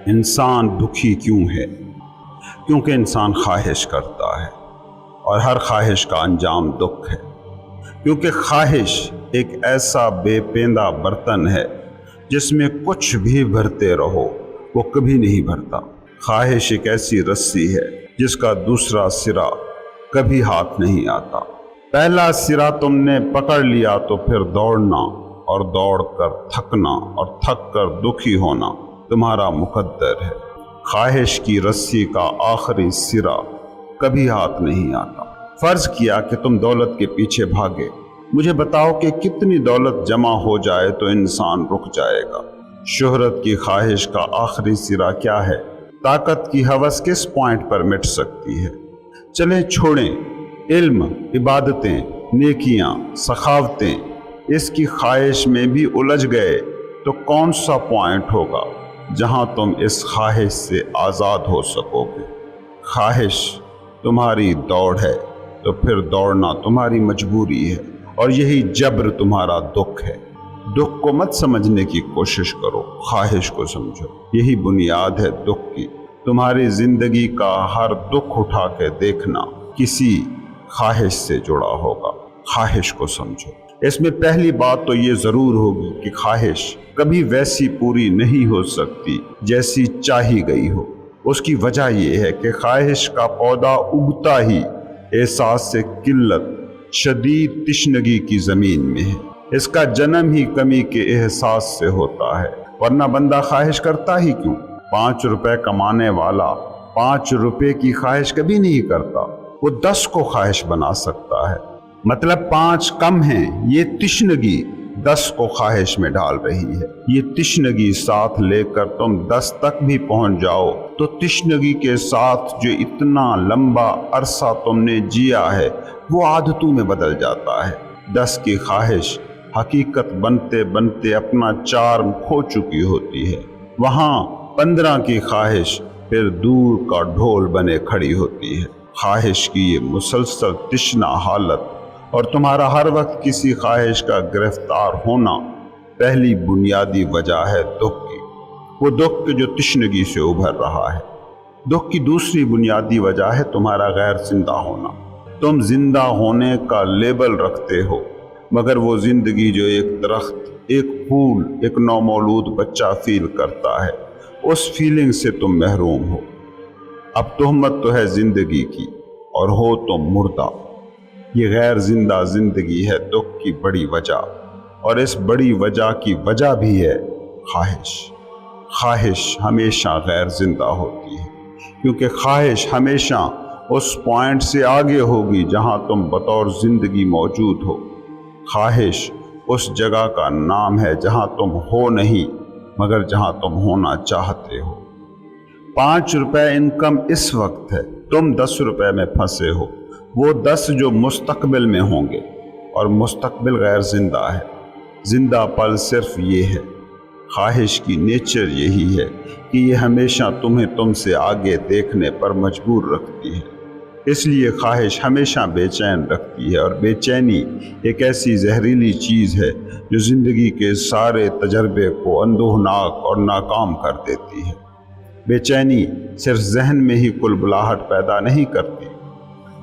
انسان دکھی کیوں ہے؟ کیونکہ انسان خواہش کرتا ہے اور ہر خواہش کا انجام دکھ ہے۔ کیونکہ خواہش ایک ایسا بے پیندہ برتن ہے جس میں کچھ بھی بھرتے رہو وہ کبھی نہیں بھرتا۔ خواہش ایک ایسی رسی ہے جس کا دوسرا سرا کبھی ہاتھ نہیں آتا۔ پہلا سرا تم نے پکڑ لیا تو پھر دوڑنا اور دوڑ کر تھکنا اور تھک کر دکھی ہونا تمہارا مقدر ہے۔ خواہش کی رسی کا آخری سرا کبھی ہاتھ نہیں آتا۔ فرض کیا کہ تم دولت کے پیچھے بھاگے۔ مجھے بتاؤ کہ کتنی دولت جمع ہو جائے تو انسان رک جائے گا؟ شہرت کی خواہش کا آخری سرا کیا ہے؟ طاقت کی ہوس کس پوائنٹ پر مٹ سکتی ہے؟ چلیں چھوڑیں علم، عبادتیں، نیکیاں، سخاوتیں، اس کی خواہش میں بھی الجھ گئے تو کون سا پوائنٹ ہوگا جہاں تم اس خواہش سے آزاد ہو سکو گے؟ خواہش تمہاری دوڑ ہے تو پھر دوڑنا تمہاری مجبوری ہے، اور یہی جبر تمہارا دکھ ہے۔ دکھ کو مت سمجھنے کی کوشش کرو، خواہش کو سمجھو۔ یہی بنیاد ہے دکھ کی۔ تمہاری زندگی کا ہر دکھ اٹھا کے دیکھنا کسی خواہش سے جڑا ہوگا۔ خواہش کو سمجھو۔ اس میں پہلی بات تو یہ ضرور ہوگی کہ خواہش کبھی ویسی پوری نہیں ہو سکتی جیسی چاہی گئی ہو۔ اس کی وجہ یہ ہے کہ خواہش کا پودا اگتا ہی احساس سے قلت، شدید تشنگی کی زمین میں ہے۔ اس کا جنم ہی کمی کے احساس سے ہوتا ہے، ورنہ بندہ خواہش کرتا ہی کیوں؟ 5 روپے کمانے والا 5 روپے کی خواہش کبھی نہیں کرتا، وہ 10 کو خواہش بنا سکتا ہے۔ مطلب 5 کم ہیں، یہ تشنگی 10 کو خواہش میں ڈال رہی ہے۔ یہ تشنگی ساتھ لے کر تم 10 تک بھی پہنچ جاؤ تو تشنگی کے ساتھ جو اتنا لمبا عرصہ تم نے جیا ہے وہ عادتوں میں بدل جاتا ہے۔ 10 کی خواہش حقیقت بنتے بنتے اپنا چارم کھو چکی ہوتی ہے۔ وہاں 15 کی خواہش پھر دور کا ڈھول بنے کھڑی ہوتی ہے۔ خواہش کی یہ مسلسل تشنا حالت اور تمہارا ہر وقت کسی خواہش کا گرفتار ہونا پہلی بنیادی وجہ ہے دکھ کی۔ وہ دکھ جو تشنگی سے ابھر رہا ہے۔ دکھ کی دوسری بنیادی وجہ ہے تمہارا غیر زندہ ہونا۔ تم زندہ ہونے کا لیبل رکھتے ہو، مگر وہ زندگی جو ایک درخت، ایک پھول، ایک نومولود بچہ فیل کرتا ہے، اس فیلنگ سے تم محروم ہو۔ اب تہمت تو ہے زندگی کی اور ہو تم مردہ۔ یہ غیر زندہ زندگی ہے دکھ کی بڑی وجہ، اور اس بڑی وجہ کی وجہ بھی ہے خواہش۔ خواہش ہمیشہ غیر زندہ ہوتی ہے، کیونکہ خواہش ہمیشہ اس پوائنٹ سے آگے ہوگی جہاں تم بطور زندگی موجود ہو۔ خواہش اس جگہ کا نام ہے جہاں تم ہو نہیں، مگر جہاں تم ہونا چاہتے ہو۔ 5 روپے انکم اس وقت ہے، تم 10 روپے میں پھنسے ہو۔ وہ 10 جو مستقبل میں ہوں گے، اور مستقبل غیر زندہ ہے۔ زندہ پل صرف یہ ہے۔ خواہش کی نیچر یہی ہے کہ یہ ہمیشہ تمہیں تم سے آگے دیکھنے پر مجبور رکھتی ہے۔ اس لیے خواہش ہمیشہ بے چین رکھتی ہے، اور بے چینی ایک ایسی زہریلی چیز ہے جو زندگی کے سارے تجربے کو اندوہناک اور ناکام کر دیتی ہے۔ بے چینی صرف ذہن میں ہی کلبلاہٹ پیدا نہیں کرتی،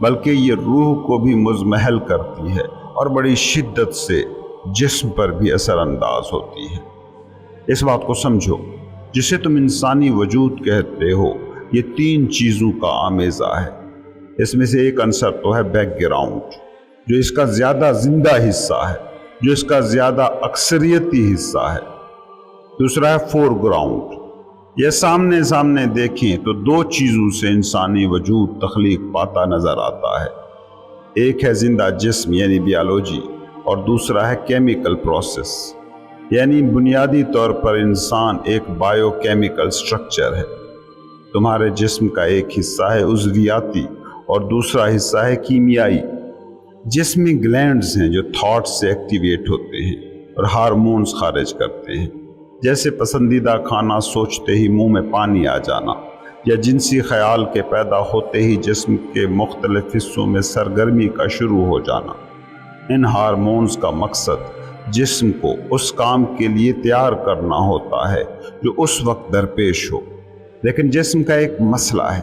بلکہ یہ روح کو بھی مضمحل کرتی ہے اور بڑی شدت سے جسم پر بھی اثر انداز ہوتی ہے۔ اس بات کو سمجھو، جسے تم انسانی وجود کہتے ہو یہ 3 چیزوں کا آمیزہ ہے۔ اس میں سے ایک عنصر تو ہے بیک گراؤنڈ، جو اس کا زیادہ زندہ حصہ ہے، جو اس کا زیادہ اکثریتی حصہ ہے۔ دوسرا ہے فور گراؤنڈ۔ یہ سامنے دیکھیں تو 2 چیزوں سے انسانی وجود تخلیق پاتا نظر آتا ہے۔ ایک ہے زندہ جسم یعنی بیالوجی، اور دوسرا ہے کیمیکل پروسیس، یعنی بنیادی طور پر انسان ایک بائیو کیمیکل سٹرکچر ہے۔ تمہارے جسم کا ایک حصہ ہے عضویاتی اور دوسرا حصہ ہے کیمیائی۔ جسم میں گلینڈز ہیں جو تھاٹ سے ایکٹیویٹ ہوتے ہیں اور ہارمونز خارج کرتے ہیں، جیسے پسندیدہ کھانا سوچتے ہی منہ میں پانی آ جانا، یا جنسی خیال کے پیدا ہوتے ہی جسم کے مختلف حصوں میں سرگرمی کا شروع ہو جانا۔ ان ہارمونز کا مقصد جسم کو اس کام کے لیے تیار کرنا ہوتا ہے جو اس وقت درپیش ہو۔ لیکن جسم کا ایک مسئلہ ہے،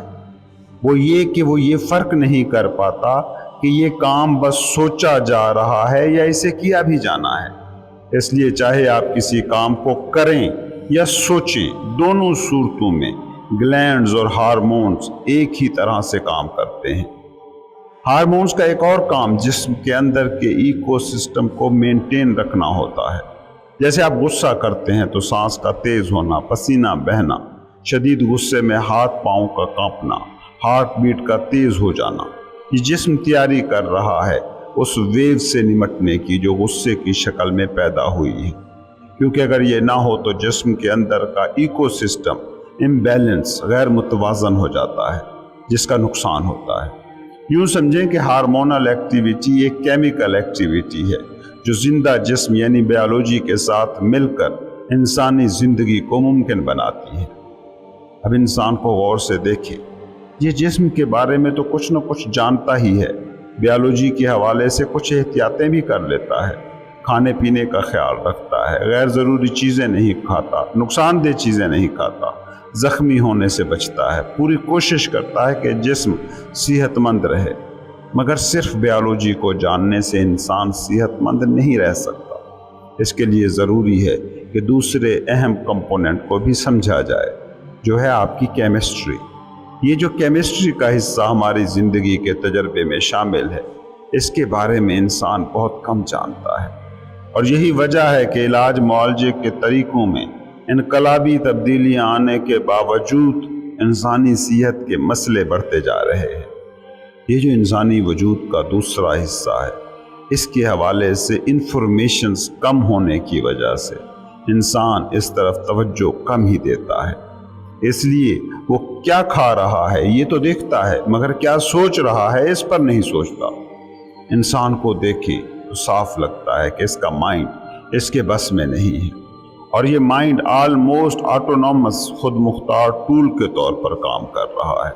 وہ یہ کہ وہ یہ فرق نہیں کر پاتا کہ یہ کام بس سوچا جا رہا ہے یا اسے کیا بھی جانا ہے۔ اس لیے چاہے آپ کسی کام کو کریں یا سوچیں، دونوں صورتوں میں گلینڈز اور ہارمونز ایک ہی طرح سے کام کرتے ہیں۔ ہارمونز کا ایک اور کام جسم کے اندر کے ایکو سسٹم کو مینٹین رکھنا ہوتا ہے۔ جیسے آپ غصہ کرتے ہیں تو سانس کا تیز ہونا، پسینہ بہنا، شدید غصے میں ہاتھ پاؤں کا کانپنا، ہارٹ بیٹ کا تیز ہو جانا، یہ جسم تیاری کر رہا ہے اس ویو سے نمٹنے کی جو غصے کی شکل میں پیدا ہوئی ہے۔ کیونکہ اگر یہ نہ ہو تو جسم کے اندر کا ایکو سسٹم امبیلنس، غیر متوازن ہو جاتا ہے، جس کا نقصان ہوتا ہے۔ یوں سمجھیں کہ ہارمونل ایکٹیویٹی ایک کیمیکل ایکٹیویٹی ہے جو زندہ جسم یعنی بیالوجی کے ساتھ مل کر انسانی زندگی کو ممکن بناتی ہے۔ اب انسان کو غور سے دیکھیں، یہ جسم کے بارے میں تو کچھ نہ کچھ جانتا ہی ہے، بیالوجی کے حوالے سے کچھ احتیاطیں بھی کر لیتا ہے، کھانے پینے کا خیال رکھتا ہے، غیر ضروری چیزیں نہیں کھاتا، نقصان دہ چیزیں نہیں کھاتا، زخمی ہونے سے بچتا ہے، پوری کوشش کرتا ہے کہ جسم صحت مند رہے۔ مگر صرف بیالوجی کو جاننے سے انسان صحت مند نہیں رہ سکتا، اس کے لیے ضروری ہے کہ دوسرے اہم کمپوننٹ کو بھی سمجھا جائے، جو ہے آپ کی کیمسٹری۔ یہ جو کیمسٹری کا حصہ ہماری زندگی کے تجربے میں شامل ہے، اس کے بارے میں انسان بہت کم جانتا ہے، اور یہی وجہ ہے کہ علاج معالجے کے طریقوں میں انقلابی تبدیلیاں آنے کے باوجود انسانی صحت کے مسئلے بڑھتے جا رہے ہیں۔ یہ جو انسانی وجود کا دوسرا حصہ ہے، اس کے حوالے سے انفارمیشنز کم ہونے کی وجہ سے انسان اس طرف توجہ کم ہی دیتا ہے۔ اس لیے وہ کیا کھا رہا ہے یہ تو دیکھتا ہے، مگر کیا سوچ رہا ہے اس پر نہیں سوچتا۔ انسان کو دیکھیں تو صاف لگتا ہے کہ اس کا مائنڈ اس کے بس میں نہیں ہے، اور یہ مائنڈ آلموسٹ آٹونومس، خود مختار ٹول کے طور پر کام کر رہا ہے۔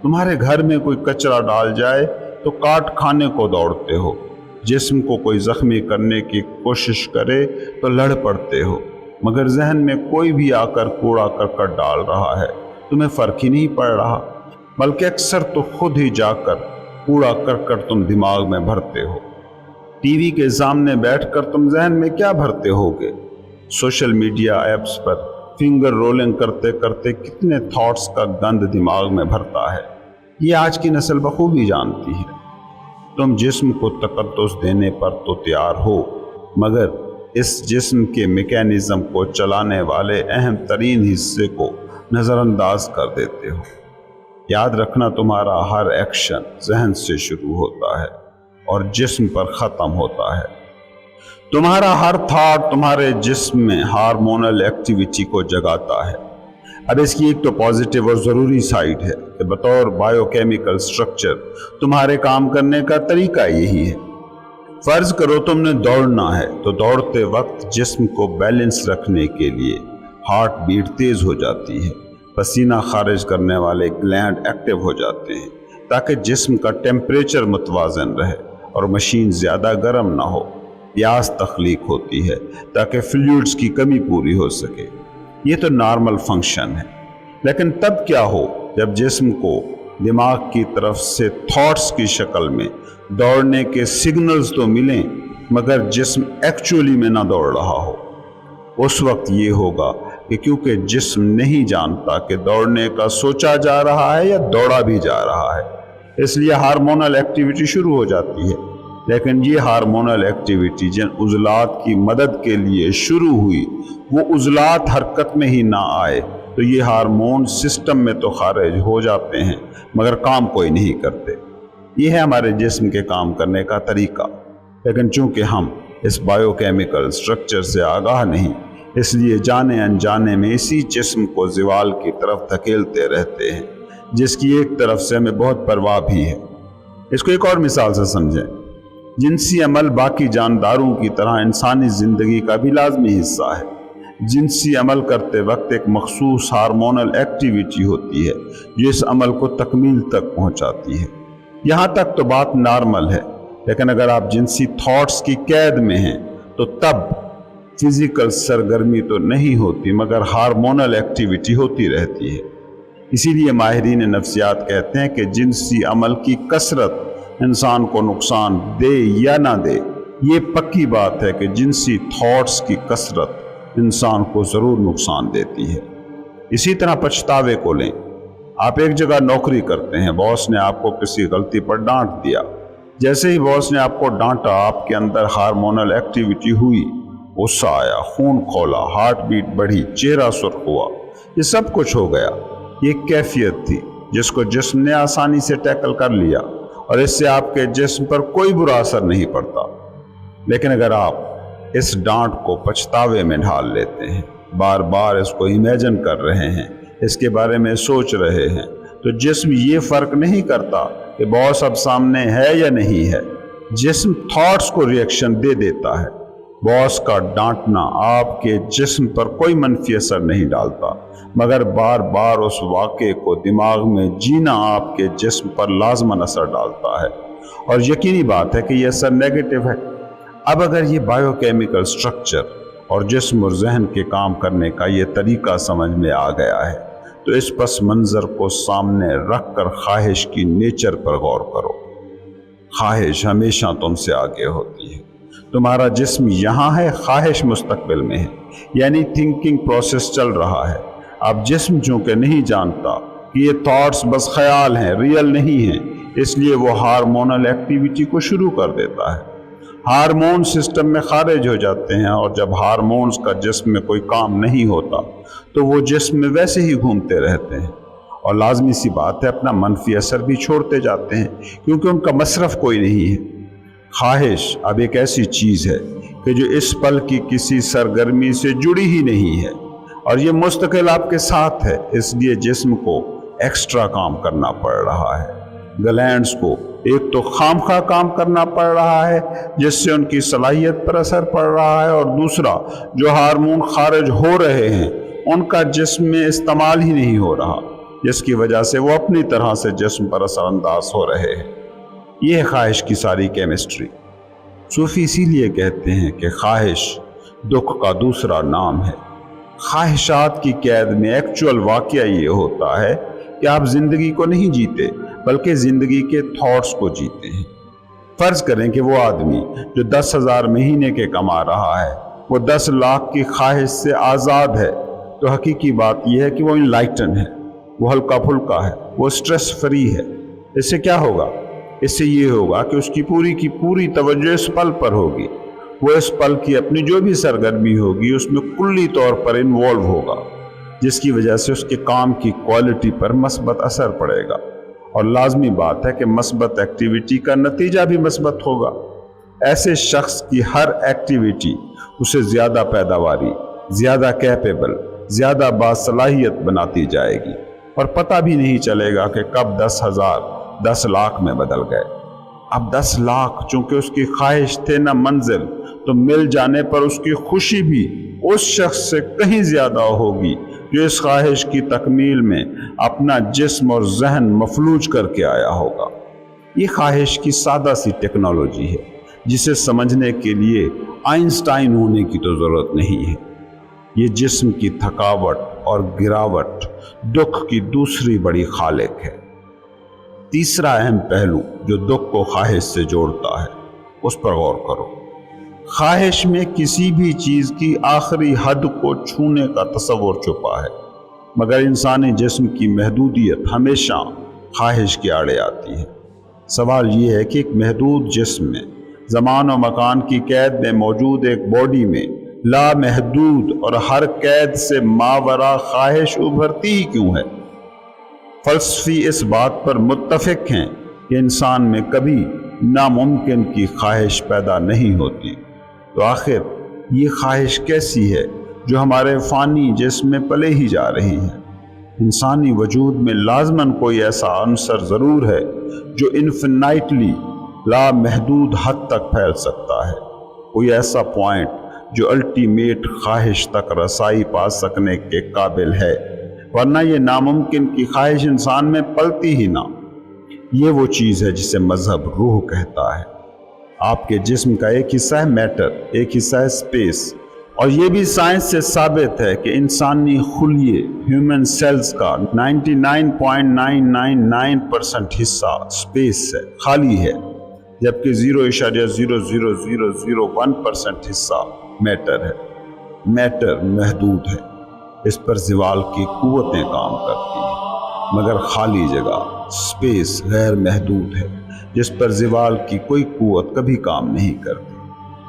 تمہارے گھر میں کوئی کچرا ڈال جائے تو کاٹ کھانے کو دوڑتے ہو، جسم کو کوئی زخمی کرنے کی کوشش کرے تو لڑ پڑتے ہو، مگر ذہن میں کوئی بھی آ کر کوڑا کرکٹ ڈال رہا ہے، تمہیں فرق ہی نہیں پڑ رہا، بلکہ اکثر تو خود ہی جا کر کوڑا کرکٹ تم دماغ میں بھرتے ہو۔ ٹی وی کے سامنے بیٹھ کر تم ذہن میں کیا بھرتے ہوگے؟ سوشل میڈیا ایپس پر فنگر رولنگ کرتے کرتے کتنے تھاٹس کا گند دماغ میں بھرتا ہے، یہ آج کی نسل بخوبی جانتی ہے۔ تم جسم کو تقدس دینے پر تو تیار ہو، مگر اس جسم کے میکینزم کو چلانے والے اہم ترین حصے کو نظر انداز کر دیتے ہو۔ یاد رکھنا، تمہارا ہر ایکشن ذہن سے شروع ہوتا ہے اور جسم پر ختم ہوتا ہے۔ تمہارا ہر تھاٹ تمہارے جسم میں ہارمونل ایکٹیویٹی کو جگاتا ہے۔ اب اس کی ایک تو پازیٹیو اور ضروری سائیڈ ہے کہ بطور بائیو کیمیکل سٹرکچر تمہارے کام کرنے کا طریقہ یہی ہے۔ فرض کرو تم نے دوڑنا ہے تو دوڑتے وقت جسم کو بیلنس رکھنے کے لیے ہارٹ بیٹ تیز ہو جاتی ہے، پسینہ خارج کرنے والے گلینڈ ایکٹیو ہو جاتے ہیں تاکہ جسم کا ٹیمپریچر متوازن رہے اور مشین زیادہ گرم نہ ہو، پیاس تخلیق ہوتی ہے تاکہ فلوئڈز کی کمی پوری ہو سکے۔ یہ تو نارمل فنکشن ہے، لیکن تب کیا ہو جب جسم کو دماغ کی طرف سے تھاٹس کی شکل میں دوڑنے کے سگنلز تو ملیں، مگر جسم ایکچولی میں نہ دوڑ رہا ہو؟ اس وقت یہ ہوگا کہ کیونکہ جسم نہیں جانتا کہ دوڑنے کا سوچا جا رہا ہے یا دوڑا بھی جا رہا ہے، اس لیے ہارمونل ایکٹیویٹی شروع ہو جاتی ہے۔ لیکن یہ ہارمونل ایکٹیویٹی جن عضلات کی مدد کے لیے شروع ہوئی، وہ عضلات حرکت میں ہی نہ آئے تو یہ ہارمون سسٹم میں تو خارج ہو جاتے ہیں مگر کام کوئی نہیں کرتے۔ یہ ہے ہمارے جسم کے کام کرنے کا طریقہ، لیکن چونکہ ہم اس بائیو کیمیکل سٹرکچر سے آگاہ نہیں، اس لیے جانے انجانے میں اسی جسم کو زوال کی طرف دھکیلتے رہتے ہیں، جس کی ایک طرف سے ہمیں بہت پرواہ بھی ہے۔ اس کو ایک اور مثال سے سمجھیں۔ جنسی عمل باقی جانداروں کی طرح انسانی زندگی کا بھی لازمی حصہ ہے۔ جنسی عمل کرتے وقت ایک مخصوص ہارمونل ایکٹیویٹی ہوتی ہے جو اس عمل کو تکمیل تک پہنچاتی ہے۔ یہاں تک تو بات نارمل ہے، لیکن اگر آپ جنسی تھاٹس کی قید میں ہیں تو تب فزیکل سرگرمی تو نہیں ہوتی مگر ہارمونل ایکٹیویٹی ہوتی رہتی ہے۔ اسی لیے ماہرین نفسیات کہتے ہیں کہ جنسی عمل کی کثرت انسان کو نقصان دے یا نہ دے، یہ پکی بات ہے کہ جنسی تھاٹس کی کثرت انسان کو ضرور نقصان دیتی ہے۔ اسی طرح پچھتاوے کو لیں۔ آپ ایک جگہ نوکری کرتے ہیں، باس نے آپ کو کسی غلطی پر ڈانٹ دیا۔ جیسے ہی باس نے آپ کو ڈانٹا، آپ کے اندر ہارمونل ایکٹیویٹی ہوئی، غصہ آیا، خون کھولا، ہارٹ بیٹ بڑھی، چہرہ سرخ ہوا، یہ سب کچھ ہو گیا۔ یہ کیفیت تھی جس کو جسم نے آسانی سے ٹیکل کر لیا، اور اس سے آپ کے جسم پر کوئی برا اثر نہیں پڑتا۔ لیکن اگر آپ اس ڈانٹ کو پچھتاوے میں ڈھال لیتے ہیں، بار بار اس کو امیجن کر رہے ہیں، اس کے بارے میں سوچ رہے ہیں، تو جسم یہ فرق نہیں کرتا کہ باس اب سامنے ہے یا نہیں ہے، جسم تھاٹس کو ریئیکشن دے دیتا ہے۔ باس کا ڈانٹنا آپ کے جسم پر کوئی منفی اثر نہیں ڈالتا، مگر بار بار اس واقعے کو دماغ میں جینا آپ کے جسم پر لازماً اثر ڈالتا ہے، اور یقینی بات ہے کہ یہ اثر نیگیٹو ہے۔ اب اگر یہ بائیو کیمیکل سٹرکچر اور جسم اور ذہن کے کام کرنے کا یہ طریقہ سمجھ میں آ گیا ہے، تو اس پس منظر کو سامنے رکھ کر خواہش کی نیچر پر غور کرو۔ خواہش ہمیشہ تم سے آگے ہوتی ہے۔ تمہارا جسم یہاں ہے، خواہش مستقبل میں ہے، یعنی تھنکنگ پروسیس چل رہا ہے۔ اب جسم چونکہ نہیں جانتا کہ یہ تھاٹس بس خیال ہیں، ریئل نہیں ہیں، اس لیے وہ ہارمونل ایکٹیویٹی کو شروع کر دیتا ہے۔ ہارمون سسٹم میں خارج ہو جاتے ہیں، اور جب ہارمونز کا جسم میں کوئی کام نہیں ہوتا تو وہ جسم میں ویسے ہی گھومتے رہتے ہیں، اور لازمی سی بات ہے اپنا منفی اثر بھی چھوڑتے جاتے ہیں، کیونکہ ان کا مصرف کوئی نہیں ہے۔ خواہش اب ایک ایسی چیز ہے کہ جو اس پل کی کسی سرگرمی سے جڑی ہی نہیں ہے، اور یہ مستقل آپ کے ساتھ ہے، اس لیے جسم کو ایکسٹرا کام کرنا پڑ رہا ہے۔ گلینڈز کو ایک تو خامخواہ کام کرنا پڑ رہا ہے جس سے ان کی صلاحیت پر اثر پڑ رہا ہے، اور دوسرا جو ہارمون خارج ہو رہے ہیں ان کا جسم میں استعمال ہی نہیں ہو رہا، جس کی وجہ سے وہ اپنی طرح سے جسم پر اثر انداز ہو رہے ہیں۔ یہ ہے خواہش کی ساری کیمسٹری۔ صوفی اسی لیے کہتے ہیں کہ خواہش دکھ کا دوسرا نام ہے۔ خواہشات کی قید میں ایکچول واقعہ یہ ہوتا ہے کہ آپ زندگی کو نہیں جیتے بلکہ زندگی کے تھاٹس کو جیتے ہیں۔ فرض کریں کہ وہ آدمی جو 10,000 مہینے کے کما رہا ہے وہ 10 لاکھ کی خواہش سے آزاد ہے، تو حقیقی بات یہ ہے کہ وہ انلائٹن ہے، وہ ہلکا پھلکا ہے، وہ سٹریس فری ہے۔ اس سے کیا ہوگا؟ اس سے یہ ہوگا کہ اس کی پوری توجہ اس پل پر ہوگی، وہ اس پل کی اپنی جو بھی سرگرمی ہوگی اس میں کلی طور پر انوالو ہوگا، جس کی وجہ سے اس کے کام کی کوالٹی پر مثبت اثر پڑے گا، اور لازمی بات ہے کہ مثبت ایکٹیویٹی کا نتیجہ بھی مثبت ہوگا۔ ایسے شخص کی ہر ایکٹیویٹی اسے زیادہ پیداواری، زیادہ کیپیبل، زیادہ باصلاحیت بناتی جائے گی، اور پتہ بھی نہیں چلے گا کہ کب 10,000 10 لاکھ میں بدل گئے۔ اب 10 لاکھ چونکہ اس کی خواہش تھے نہ منزل، تو مل جانے پر اس کی خوشی بھی اس شخص سے کہیں زیادہ ہوگی جو اس خواہش کی تکمیل میں اپنا جسم اور ذہن مفلوج کر کے آیا ہوگا۔ یہ خواہش کی سادہ سی ٹیکنالوجی ہے جسے سمجھنے کے لیے آئنسٹائن ہونے کی تو ضرورت نہیں ہے۔ یہ جسم کی تھکاوٹ اور گراوٹ دکھ کی دوسری بڑی خالق ہے۔ تیسرا اہم پہلو جو دکھ کو خواہش سے جوڑتا ہے، اس پر غور کرو۔ خواہش میں کسی بھی چیز کی آخری حد کو چھونے کا تصور چھپا ہے، مگر انسانی جسم کی محدودیت ہمیشہ خواہش کے آڑے آتی ہے۔ سوال یہ ہے کہ ایک محدود جسم میں زمان و مکان کی قید میں موجود ایک باڈی میں لامحدود اور ہر قید سے ماورا خواہش ابھرتی ہی کیوں ہے؟ فلسفی اس بات پر متفق ہیں کہ انسان میں کبھی ناممکن کی خواہش پیدا نہیں ہوتی، تو آخر یہ خواہش کیسی ہے جو ہمارے فانی جسم میں پلے ہی جا رہی ہے؟ انسانی وجود میں لازماً کوئی ایسا عنصر ضرور ہے جو انفینائٹلی لامحدود حد تک پھیل سکتا ہے، کوئی ایسا پوائنٹ جو الٹیمیٹ خواہش تک رسائی پا سکنے کے قابل ہے، ورنہ یہ ناممکن کی خواہش انسان میں پلتی ہی نہ۔ یہ وہ چیز ہے جسے مذہب روح کہتا ہے۔ آپ کے جسم کا ایک حصہ ہے میٹر، ایک حصہ ہے اسپیس، اور یہ بھی سائنس سے ثابت ہے کہ انسانی خلیے ہیومن سیلز کا 99.999% حصہ سپیس سے خالی ہے، جبکہ 0.00001% حصہ میٹر ہے۔ میٹر محدود ہے، اس پر زوال کی قوتیں کام کرتی ہیں، مگر خالی جگہ سپیس غیر محدود ہے، جس پر زوال کی کوئی قوت کبھی کام نہیں کرتی۔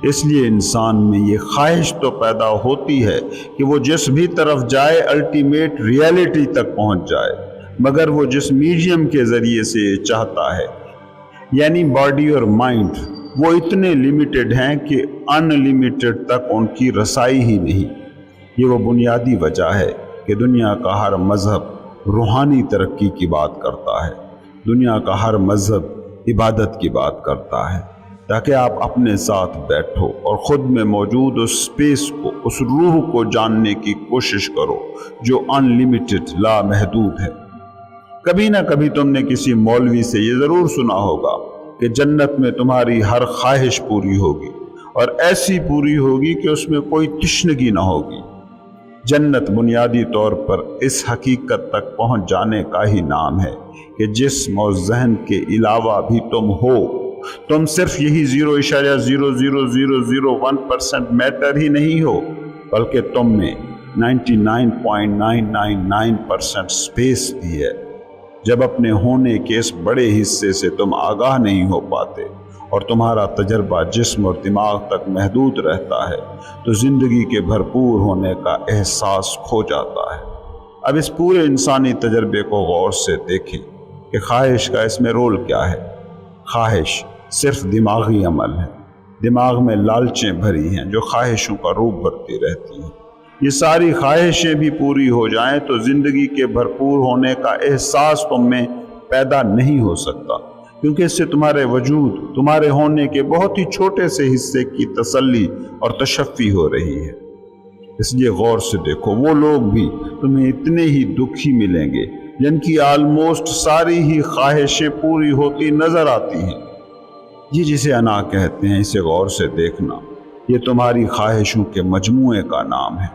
اس لیے انسان میں یہ خواہش تو پیدا ہوتی ہے کہ وہ جس بھی طرف جائے الٹیمیٹ ریئلٹی تک پہنچ جائے، مگر وہ جس میڈیم کے ذریعے سے یہ چاہتا ہے، یعنی باڈی اور مائنڈ، وہ اتنے لیمیٹڈ ہیں کہ ان لیمیٹڈ تک ان کی رسائی ہی نہیں۔ یہ وہ بنیادی وجہ ہے کہ دنیا کا ہر مذہب روحانی ترقی کی بات کرتا ہے، دنیا کا ہر مذہب عبادت کی بات کرتا ہے، تاکہ آپ اپنے ساتھ بیٹھو اور خود میں موجود اس سپیس کو، اس روح کو جاننے کی کوشش کرو جو ان لیمیٹڈ، لامحدود ہے۔ کبھی نہ کبھی تم نے کسی مولوی سے یہ ضرور سنا ہوگا کہ جنت میں تمہاری ہر خواہش پوری ہوگی، اور ایسی پوری ہوگی کہ اس میں کوئی تشنگی نہ ہوگی۔ جنت بنیادی طور پر اس حقیقت تک پہنچ جانے کا ہی نام ہے کہ جسم اور ذہن کے علاوہ بھی تم ہو۔ تم صرف یہی 0.00001% میٹر ہی نہیں ہو، بلکہ تم میں 99.999% سپیس بھی ہے۔ جب اپنے ہونے کے اس بڑے حصے سے تم آگاہ نہیں ہو پاتے اور تمہارا تجربہ جسم اور دماغ تک محدود رہتا ہے، تو زندگی کے بھرپور ہونے کا احساس کھو جاتا ہے۔ اب اس پورے انسانی تجربے کو غور سے دیکھیں کہ خواہش کا اس میں رول کیا ہے۔ خواہش صرف دماغی عمل ہے، دماغ میں لالچیں بھری ہیں جو خواہشوں کا روپ بھرتی رہتی ہیں۔ یہ ساری خواہشیں بھی پوری ہو جائیں تو زندگی کے بھرپور ہونے کا احساس تم میں پیدا نہیں ہو سکتا، کیونکہ اس سے تمہارے وجود، تمہارے ہونے کے بہت ہی چھوٹے سے حصے کی تسلی اور تشفی ہو رہی ہے۔ اس لیے غور سے دیکھو، وہ لوگ بھی تمہیں اتنے ہی دکھی ملیں گے جن کی آلموسٹ ساری ہی خواہشیں پوری ہوتی نظر آتی ہیں۔ یہ جسے انا کہتے ہیں، اسے غور سے دیکھنا، یہ تمہاری خواہشوں کے مجموعے کا نام ہے۔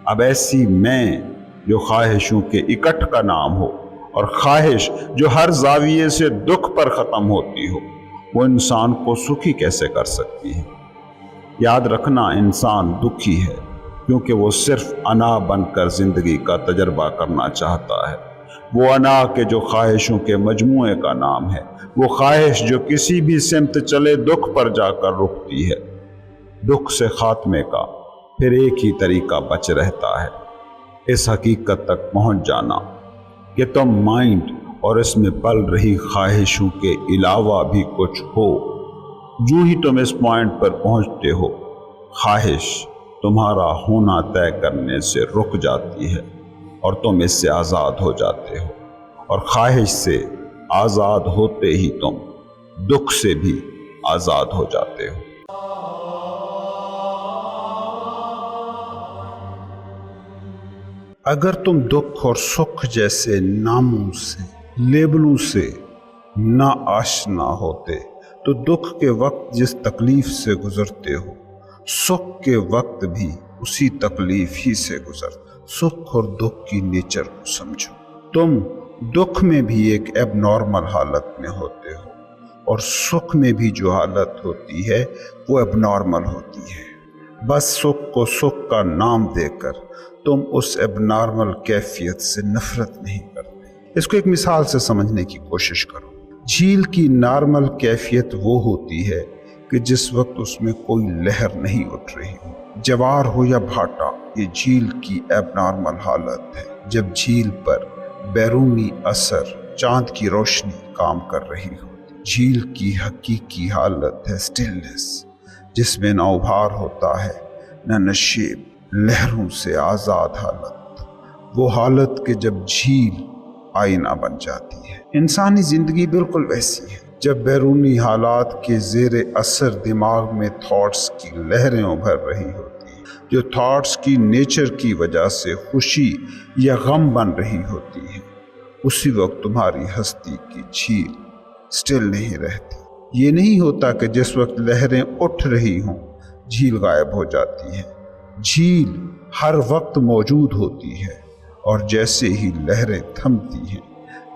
اب ایسی میں جو خواہشوں کے اکٹھ کا نام ہو، اور خواہش جو ہر زاویے سے دکھ پر ختم ہوتی ہو، وہ انسان کو سکھی کیسے کر سکتی ہے؟ یاد رکھنا، انسان دکھی ہے کیونکہ وہ صرف انا بن کر زندگی کا تجربہ کرنا چاہتا ہے۔ وہ انا کے جو خواہشوں کے مجموعے کا نام ہے، وہ خواہش جو کسی بھی سمت چلے دکھ پر جا کر رکتی ہے۔ دکھ سے خاتمے کا پھر ایک ہی طریقہ بچ رہتا ہے، اس حقیقت تک پہنچ جانا کہ تم مائنڈ اور اس میں پل رہی خواہشوں کے علاوہ بھی کچھ ہو۔ جو ہی تم اس پوائنٹ پر پہنچتے ہو، خواہش تمہارا ہونا طے کرنے سے رک جاتی ہے اور تم اس سے آزاد ہو جاتے ہو، اور خواہش سے آزاد ہوتے ہی تم دکھ سے بھی آزاد ہو جاتے ہو۔ اگر تم دکھ اور سکھ جیسے ناموں سے، لیبلوں سے نہ آشنا ہوتے تو دکھ کے وقت جس تکلیف سے گزرتے ہو، سکھ کے وقت بھی اسی تکلیف ہی سے گزرتے۔ سکھ اور دکھ کی نیچر کو سمجھو۔ تم دکھ میں بھی ایک ایب نارمل حالت میں ہوتے ہو، اور سکھ میں بھی جو حالت ہوتی ہے وہ ایب نارمل ہوتی ہے۔ بس سکھ کو سکھ کا نام دے کر تم اس ایب نارمل کیفیت سے نفرت نہیں کرتے۔ اس کو ایک مثال سے سمجھنے کی کوشش کرو۔ جھیل کی نارمل کیفیت وہ ہوتی ہے کہ جس وقت اس میں کوئی لہر نہیں اٹھ رہی ہو، جوار ہو یا بھاٹا، یہ جھیل کی ایب نارمل حالت ہے۔ جب جھیل پر بیرونی اثر، چاند کی روشنی کام کر رہی ہو، جھیل کی حقیقی حالت ہے سٹلنس، جس میں نہ ابھار ہوتا ہے نہ نشیب، لہروں سے آزاد حالت، وہ حالت کہ جب جھیل آئینہ بن جاتی ہے۔ انسانی زندگی بالکل ویسی ہے۔ جب بیرونی حالات کے زیر اثر دماغ میں تھاٹس کی لہریں ابھر رہی ہوتی ہیں، جو تھاٹس کی نیچر کی وجہ سے خوشی یا غم بن رہی ہوتی ہے، اسی وقت تمہاری ہستی کی جھیل سٹل نہیں رہتی۔ یہ نہیں ہوتا کہ جس وقت لہریں اٹھ رہی ہوں جھیل غائب ہو جاتی ہے، جھیل ہر وقت موجود ہوتی ہے اور جیسے ہی لہریں تھمتی ہیں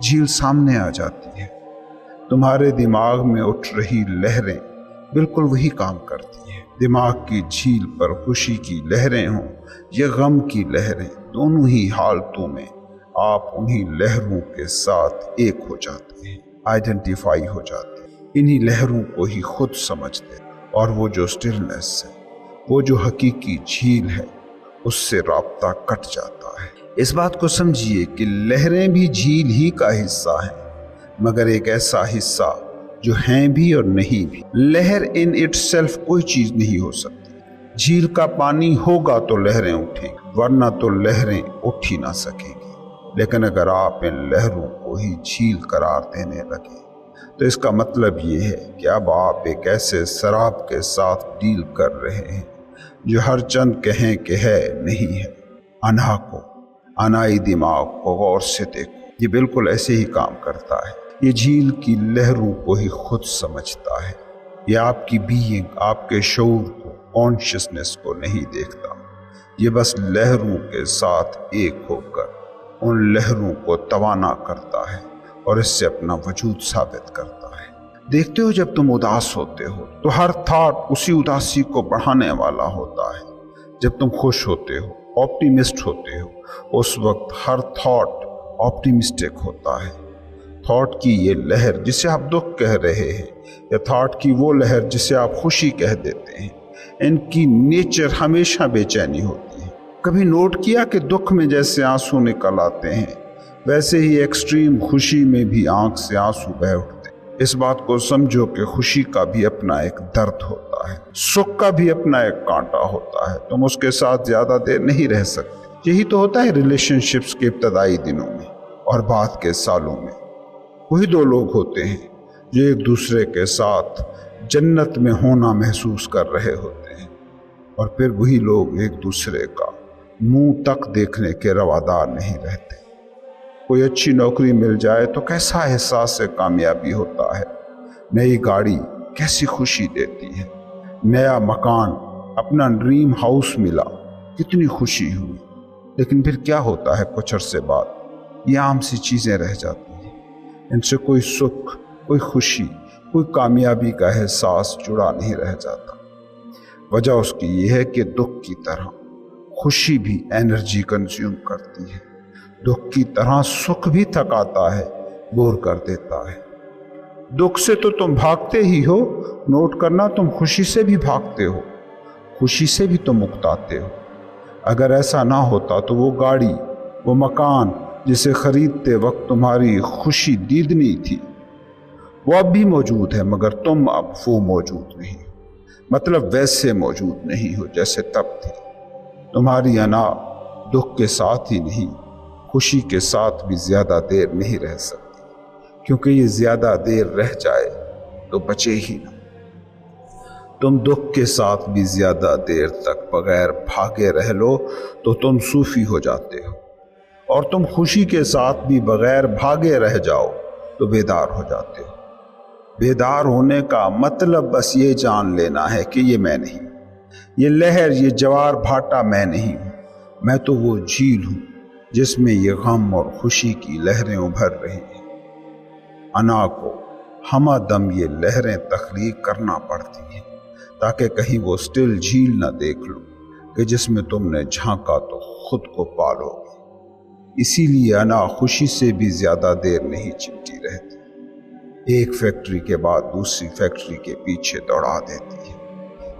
جھیل سامنے آ جاتی ہے۔ تمہارے دماغ میں اٹھ رہی لہریں بالکل وہی کام کرتی ہیں۔ دماغ کی جھیل پر خوشی کی لہریں ہوں یا غم کی لہریں، دونوں ہی حالتوں میں آپ انہی لہروں کے ساتھ ایک ہو جاتے ہیں، آئیڈینٹیفائی ہو جاتے ہیں، انہی لہروں کو ہی خود سمجھتے ہیں، اور وہ جو سٹلنس ہے، وہ جو حقیقی جھیل ہے، اس سے رابطہ کٹ جاتا ہے۔ اس بات کو سمجھیے کہ لہریں بھی جھیل ہی کا حصہ ہیں، مگر ایک ایسا حصہ جو ہیں بھی اور نہیں بھی۔ لہر ان اٹ سیلف کوئی چیز نہیں ہو سکتی۔ جھیل کا پانی ہوگا تو لہریں اٹھیں گی، ورنہ تو لہریں اٹھ ہی نہ سکیں گی۔ لیکن اگر آپ ان لہروں کو ہی جھیل قرار دینے لگے تو اس کا مطلب یہ ہے کہ اب آپ ایک ایسے سراب کے ساتھ ڈیل کر رہے ہیں جو ہر چند کہیں کہ ہے نہیں ہے۔ انا کو، انائی دماغ کو غور سے دیکھو، یہ بالکل ایسے ہی کام کرتا ہے۔ یہ جھیل کی لہروں کو ہی خود سمجھتا ہے۔ یہ آپ کی بینگ، آپ کے شعور کو، کانشسنس کو نہیں دیکھتا۔ یہ بس لہروں کے ساتھ ایک ہو کر ان لہروں کو توانا کرتا ہے اور اس سے اپنا وجود ثابت کرتا ہے۔ دیکھتے ہو جب تم اداس ہوتے ہو تو ہر تھاٹ اسی اداسی کو بڑھانے والا ہوتا ہے۔ جب تم خوش ہوتے ہو، آپٹیمسٹ ہوتے ہو، اس وقت ہر تھاٹ آپٹیمسٹک ہوتا ہے۔ تھاٹ کی یہ لہر جسے آپ دکھ کہہ رہے ہیں یا تھاٹ کی وہ لہر جسے آپ خوشی کہہ دیتے ہیں، ان کی نیچر ہمیشہ بے چینی ہوتی ہے۔ کبھی نوٹ کیا کہ دکھ میں جیسے آنسو نکل آتے ہیں، ویسے ہی ایکسٹریم خوشی میں بھی آنکھ سے آنسو بہہ اٹھتے ہیں۔ اس بات کو سمجھو کہ خوشی کا بھی اپنا ایک درد ہوتا ہے، سکھ کا بھی اپنا ایک کانٹا ہوتا ہے۔ تم اس کے ساتھ زیادہ دیر نہیں رہ سکتے۔ یہی تو ہوتا ہے ریلیشن شپس کے ابتدائی دنوں میں اور بعد کے سالوں میں۔ وہی دو لوگ ہوتے ہیں جو ایک دوسرے کے ساتھ جنت میں ہونا محسوس کر رہے ہوتے ہیں، اور پھر وہی لوگ ایک دوسرے کا منہ تک دیکھنے کے روادار نہیں رہتے۔ کوئی اچھی نوکری مل جائے تو کیسا احساس کامیابی ہوتا ہے، نئی گاڑی کیسی خوشی دیتی ہے، نیا مکان، اپنا ڈریم ہاؤس ملا، کتنی خوشی ہوئی۔ لیکن پھر کیا ہوتا ہے کچھ عرصے بعد؟ یہ عام سی چیزیں رہ جاتی ہیں، ان سے کوئی سکھ، کوئی خوشی، کوئی کامیابی کا احساس جڑا نہیں رہ جاتا۔ وجہ اس کی یہ ہے کہ دکھ کی طرح خوشی بھی انرجی کنزیوم کرتی ہے، دکھ کی طرح سکھ بھی تھکاتا ہے، بور کر دیتا ہے۔ دکھ سے تو تم بھاگتے ہی ہو، نوٹ کرنا تم خوشی سے بھی بھاگتے ہو، خوشی سے بھی تم اکتاتے ہو۔ اگر ایسا نہ ہوتا تو وہ گاڑی، وہ مکان جسے خریدتے وقت تمہاری خوشی دیدنی تھی، وہ اب بھی موجود ہے، مگر تم اب وہ موجود نہیں ہو، مطلب ویسے موجود نہیں ہو جیسے تب تھی۔ تمہاری انا دکھ کے ساتھ ہی نہیں، خوشی کے ساتھ بھی زیادہ دیر نہیں رہ سکتی، کیونکہ یہ زیادہ دیر رہ جائے تو بچے ہی نہ۔ تم دکھ کے ساتھ بھی زیادہ دیر تک بغیر بھاگے رہ لو تو تم صوفی ہو جاتے ہو، اور تم خوشی کے ساتھ بھی بغیر بھاگے رہ جاؤ تو بیدار ہو جاتے ہو۔ بیدار ہونے کا مطلب بس یہ جان لینا ہے کہ یہ میں نہیں، یہ لہر، یہ جوار بھاٹا میں نہیں ہوں، میں تو وہ جھیل ہوں جس میں یہ غم اور خوشی کی لہریں ابھر رہی ہیں۔ انا کو ہمہ دم یہ لہریں تخلیق کرنا پڑتی ہیں تاکہ کہیں وہ سٹل جھیل نہ دیکھ لو کہ جس میں تم نے جھانکا تو خود کو پالو گے۔ اسی لیے انا خوشی سے بھی زیادہ دیر نہیں چمٹی رہتی، ایک فیکٹری کے بعد دوسری فیکٹری کے پیچھے دوڑا دیتی ہے،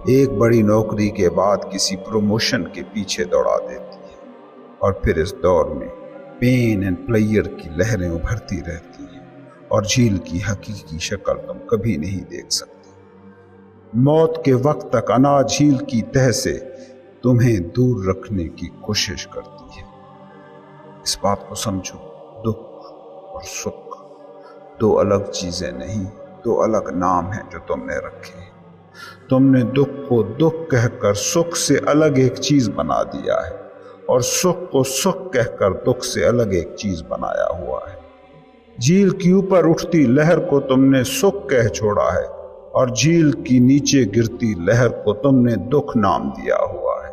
ایک بڑی نوکری کے بعد کسی پروموشن کے پیچھے دوڑا دیتی ہے، اور پھر اس دور میں پین اینڈ پلیئر کی لہریں ابھرتی رہتی ہیں، اور جھیل کی حقیقی شکل تم کبھی نہیں دیکھ سکتے۔ موت کے وقت تک انا جھیل کی تہہ سے تمہیں دور رکھنے کی کوشش کرتی ہے۔ اس بات کو سمجھو، دکھ اور سکھ دو الگ چیزیں نہیں، دو الگ نام ہیں جو تم نے رکھے ہیں۔ تم نے دکھ کو دکھ کہہ کر سکھ سے الگ ایک چیز بنا دیا ہے، اور سکھ کو سکھ کہہ کر دکھ سے الگ ایک چیز بنایا ہوا ہے۔ جھیل کی اوپر اٹھتی لہر کو تم نے سکھ کہہ چھوڑا ہے، اور جھیل کی نیچے گرتی لہر کو تم نے دکھ نام دیا ہوا ہے۔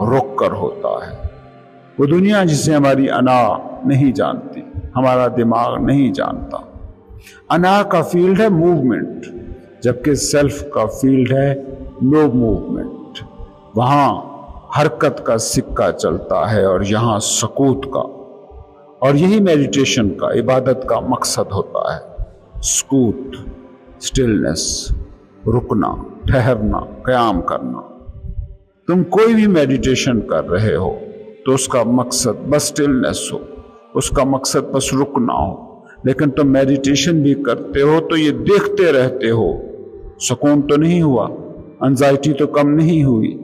رک کر ہوتا ہے۔ وہ دنیا جسے ہماری انا نہیں جانتی، ہمارا دماغ نہیں جانتا۔ انا کا فیلڈ ہے موومنٹ، جبکہ سیلف کا فیلڈ ہے نو موومنٹ۔ وہاں حرکت کا سکہ چلتا ہے اور یہاں سکوت کا، اور یہی میڈیٹیشن کا، عبادت کا مقصد ہوتا ہے۔ سکوت، سٹلنس، رکنا، ٹھہرنا، قیام کرنا۔ تم کوئی بھی میڈیٹیشن کر رہے ہو تو اس کا مقصد بس سٹلنس ہو، اس کا مقصد بس رکنا ہو۔ لیکن تم میڈیٹیشن بھی کرتے ہو تو یہ دیکھتے رہتے ہو، سکون تو نہیں ہوا، انزائٹی تو کم نہیں ہوئی،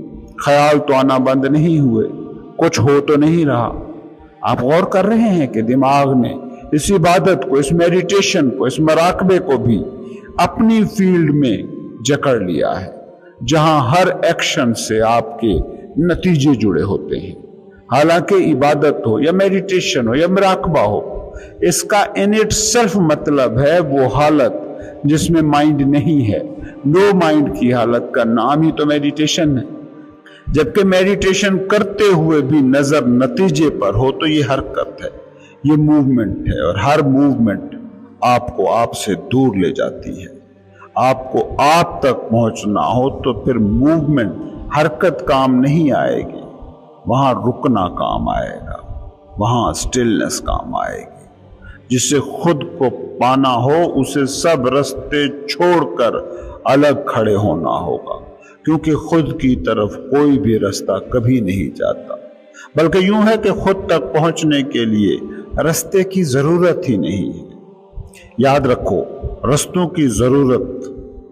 خیال تو آنا بند نہیں ہوئے، کچھ ہو تو نہیں رہا۔ آپ غور کر رہے ہیں کہ دماغ نے اس عبادت کو، اس میڈیٹیشن کو، اس مراقبے کو بھی اپنی فیلڈ میں جکڑ لیا ہے، جہاں ہر ایکشن سے آپ کے نتیجے جڑے ہوتے ہیں۔ حالانکہ عبادت ہو یا میڈیٹیشن ہو یا مراقبہ ہو، اس کا ان اٹ سیلف مطلب ہے وہ حالت جس میں مائنڈ نہیں ہے۔ نو مائنڈ کی حالت کا نام ہی تو میڈیٹیشن ہے۔ جبکہ میڈیٹیشن کرتے ہوئے بھی نظر نتیجے پر ہو تو یہ حرکت ہے، یہ موومنٹ ہے، اور ہر موومنٹ آپ کو آپ سے دور لے جاتی ہے۔ آپ کو آپ تک پہنچنا ہو تو پھر موومنٹ، حرکت کام نہیں آئے گی، وہاں رکنا کام آئے گا، وہاں سٹلنس کام آئے گی۔ جسے خود کو پانا ہو اسے سب رستے چھوڑ کر الگ کھڑے ہونا ہوگا، کیونکہ خود کی طرف کوئی بھی رستہ کبھی نہیں جاتا، بلکہ یوں ہے کہ خود تک پہنچنے کے لیے رستے کی ضرورت ہی نہیں ہے۔ یاد رکھو، رستوں کی ضرورت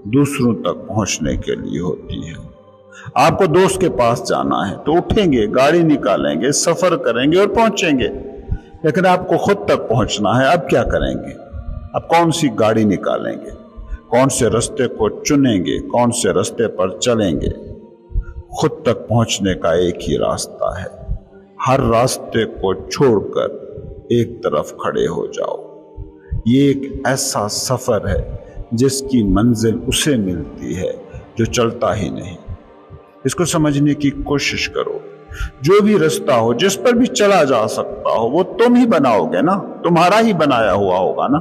دوسروں تک پہنچنے کے لیے ہوتی ہے۔ آپ کو دوست کے پاس جانا ہے تو اٹھیں گے، گاڑی نکالیں گے، سفر کریں گے اور پہنچیں گے۔ لیکن آپ کو خود تک پہنچنا ہے، اب کیا کریں گے؟ اب کون سی گاڑی نکالیں گے؟ کون سے رستے کو چنیں گے؟ کون سے رستے پر چلیں گے؟ خود تک پہنچنے کا ایک ہی راستہ ہے، ہر راستے کو چھوڑ کر ایک طرف کھڑے ہو جاؤ۔ یہ ایک ایسا سفر ہے جس کی منزل اسے ملتی ہے جو چلتا ہی نہیں۔ اس کو سمجھنے کی کوشش کرو۔ جو بھی رستہ ہو، جس پر بھی چلا جا سکتا ہو، وہ تم ہی بناؤ گے نا، تمہارا ہی بنایا ہوا ہوگا نا۔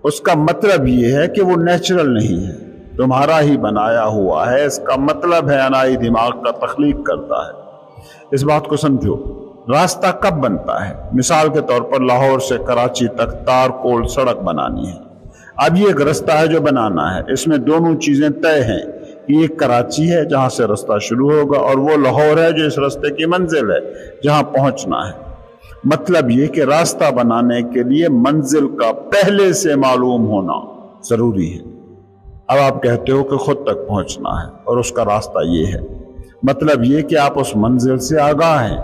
اس کا مطلب یہ ہے کہ وہ نیچرل نہیں ہے، تمہارا ہی بنایا ہوا ہے۔ اس کا مطلب ہے انائی دماغ کا تخلیق کرتا ہے۔ اس بات کو سمجھو۔ راستہ کب بنتا ہے؟ مثال کے طور پر لاہور سے کراچی تک تار کول سڑک بنانی ہے۔ اب یہ ایک رستہ ہے جو بنانا ہے، اس میں دونوں چیزیں طے ہیں۔ یہ کراچی ہے جہاں سے رستہ شروع ہوگا، اور وہ لاہور ہے جو اس راستے کی منزل ہے، جہاں پہنچنا ہے۔ مطلب یہ کہ راستہ بنانے کے لیے منزل کا پہلے سے معلوم ہونا ضروری ہے۔ اب آپ کہتے ہو کہ خود تک پہنچنا ہے اور اس کا راستہ یہ ہے، مطلب یہ کہ آپ اس منزل سے آگاہ ہیں،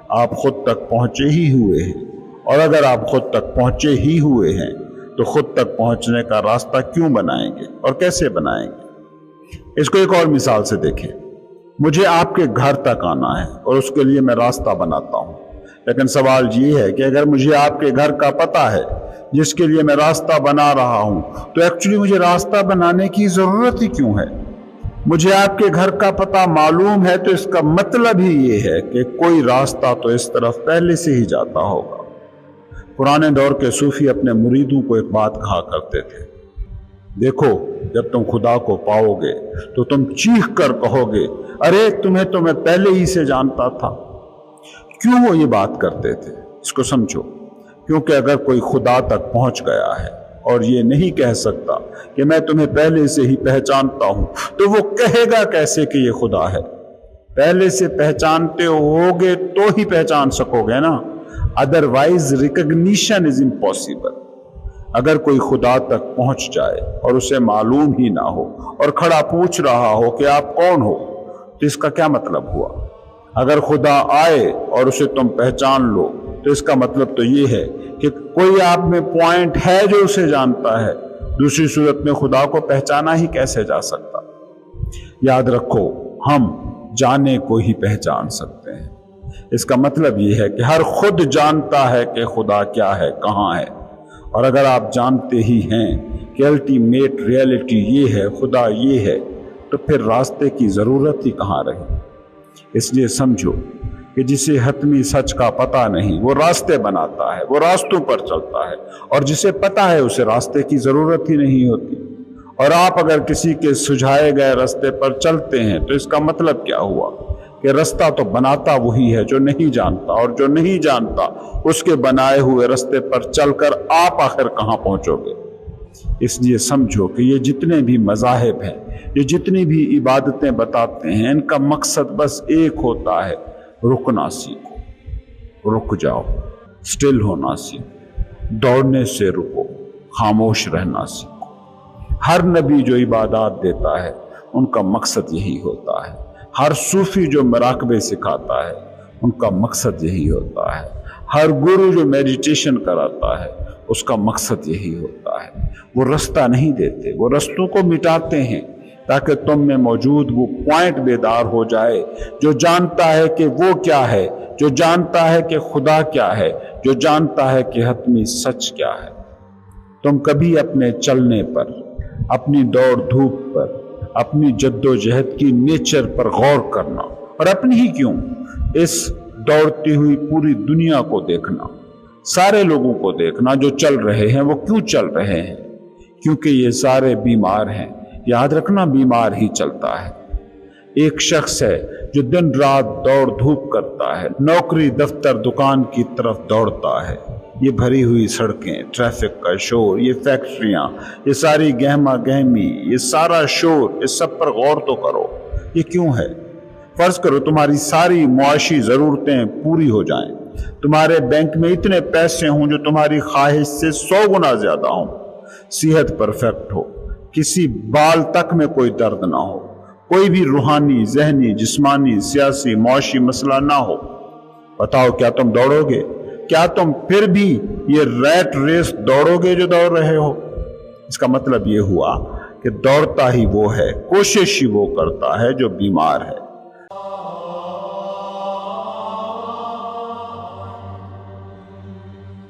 آپ خود تک پہنچے ہی ہوئے ہیں۔ اور اگر آپ خود تک پہنچے ہی ہوئے ہیں تو خود تک پہنچنے کا راستہ کیوں بنائیں گے اور کیسے بنائیں گے؟ اس کو ایک اور مثال سے دیکھیں۔ مجھے آپ کے گھر تک آنا ہے اور اس کے لیے میں راستہ بناتا ہوں، لیکن سوال یہ ہے کہ اگر مجھے آپ کے گھر کا پتہ ہے جس کے لیے میں راستہ بنا رہا ہوں، تو ایکچولی مجھے راستہ بنانے کی ضرورت ہی کیوں ہے؟ مجھے آپ کے گھر کا پتہ معلوم ہے تو اس کا مطلب ہی یہ ہے کہ کوئی راستہ تو اس طرف پہلے سے ہی جاتا ہوگا۔ پرانے دور کے صوفی اپنے مریدوں کو ایک بات کہا کرتے تھے، دیکھو جب تم خدا کو پاؤ گے تو تم چیخ کر کہو گے، ارے تمہیں تو میں پہلے ہی سے جانتا تھا۔ کیوں وہ یہ بات کرتے تھے؟ اس کو سمجھو۔ کیونکہ اگر کوئی خدا تک پہنچ گیا ہے اور یہ نہیں کہہ سکتا کہ میں تمہیں پہلے سے ہی پہچانتا ہوں، تو وہ کہے گا کیسے کہ یہ خدا ہے؟ پہلے سے پہچانتے ہوگے تو ہی پہچان سکو گے نا، ادروائز ریکگنیشن از امپاسبل۔ اگر کوئی خدا تک پہنچ جائے اور اسے معلوم ہی نہ ہو اور کھڑا پوچھ رہا ہو کہ آپ کون ہو، تو اس کا کیا مطلب ہوا؟ اگر خدا آئے اور اسے تم پہچان لو تو اس کا مطلب تو یہ ہے کہ کوئی آپ میں پوائنٹ ہے جو اسے جانتا ہے، دوسری صورت میں خدا کو پہچانا ہی کیسے جا سکتا؟ یاد رکھو، ہم جانے کو ہی پہچان سکتے ہیں۔ اس کا مطلب یہ ہے کہ ہر خود جانتا ہے کہ خدا کیا ہے، کہاں ہے۔ اور اگر آپ جانتے ہی ہیں کہ الٹیمیٹ ریئلٹی یہ ہے، خدا یہ ہے، تو پھر راستے کی ضرورت ہی کہاں رہی؟ اس لیے سمجھو کہ جسے حتمی سچ کا پتہ نہیں وہ راستے بناتا ہے، وہ راستوں پر چلتا ہے، اور جسے پتہ ہے اسے راستے کی ضرورت ہی نہیں ہوتی۔ اور آپ اگر کسی کے سجھائے گئے راستے پر چلتے ہیں تو اس کا مطلب کیا ہوا کہ راستہ تو بناتا وہی ہے جو نہیں جانتا، اور جو نہیں جانتا اس کے بنائے ہوئے راستے پر چل کر آپ آخر کہاں پہنچو گے۔ اس لیے سمجھو کہ یہ جتنے بھی مذاہب ہیں، یہ جتنی بھی عبادتیں بتاتے ہیں، ان کا مقصد بس ایک ہوتا ہے، رکنا سیکھو، رک جاؤ، سٹل ہونا سیکھو، دوڑنے سے رکو، خاموش رہنا سیکھو۔ ہر نبی جو عبادات دیتا ہے ان کا مقصد یہی ہوتا ہے، ہر صوفی جو مراقبے سکھاتا ہے ان کا مقصد یہی ہوتا ہے، ہر گرو جو میڈیٹیشن کراتا ہے اس کا مقصد یہی ہوتا ہے۔ وہ راستہ نہیں دیتے، وہ راستوں کو مٹاتے ہیں تاکہ تم میں موجود وہ پوائنٹ بیدار ہو جائے جو جانتا ہے کہ وہ کیا ہے، جو جانتا ہے کہ خدا کیا ہے، جو جانتا ہے کہ حتمی سچ کیا ہے۔ تم کبھی اپنے چلنے پر، اپنی دوڑ دھوپ پر، اپنی جد و جہد کی نیچر پر غور کرنا، اور اپنی ہی کیوں، اس دوڑتی ہوئی پوری دنیا کو دیکھنا، سارے لوگوں کو دیکھنا جو چل رہے ہیں۔ وہ کیوں چل رہے ہیں؟ کیونکہ یہ سارے بیمار ہیں۔ یاد رکھنا، بیمار ہی چلتا ہے۔ ایک شخص ہے جو دن رات دوڑ دھوپ کرتا ہے، نوکری دفتر دکان کی طرف دوڑتا ہے۔ یہ بھری ہوئی سڑکیں، ٹریفک کا شور، یہ فیکٹریاں، یہ ساری گہما گہمی، یہ سارا شور، اس سب پر غور تو کرو، یہ کیوں ہے؟ فرض کرو تمہاری ساری معاشی ضرورتیں پوری ہو جائیں، تمہارے بینک میں اتنے پیسے ہوں جو تمہاری خواہش سے 100 گنا زیادہ ہوں، صحت پرفیکٹ ہو، کسی بال تک میں کوئی درد نہ ہو، کوئی بھی روحانی، ذہنی، جسمانی، سیاسی، معاشی مسئلہ نہ ہو، بتاؤ کیا تم دوڑو گے؟ کیا تم پھر بھی یہ ریٹ ریس دوڑو گے جو دوڑ رہے ہو؟ اس کا مطلب یہ ہوا کہ دوڑتا ہی وہ ہے، کوشش ہی وہ کرتا ہے جو بیمار ہے۔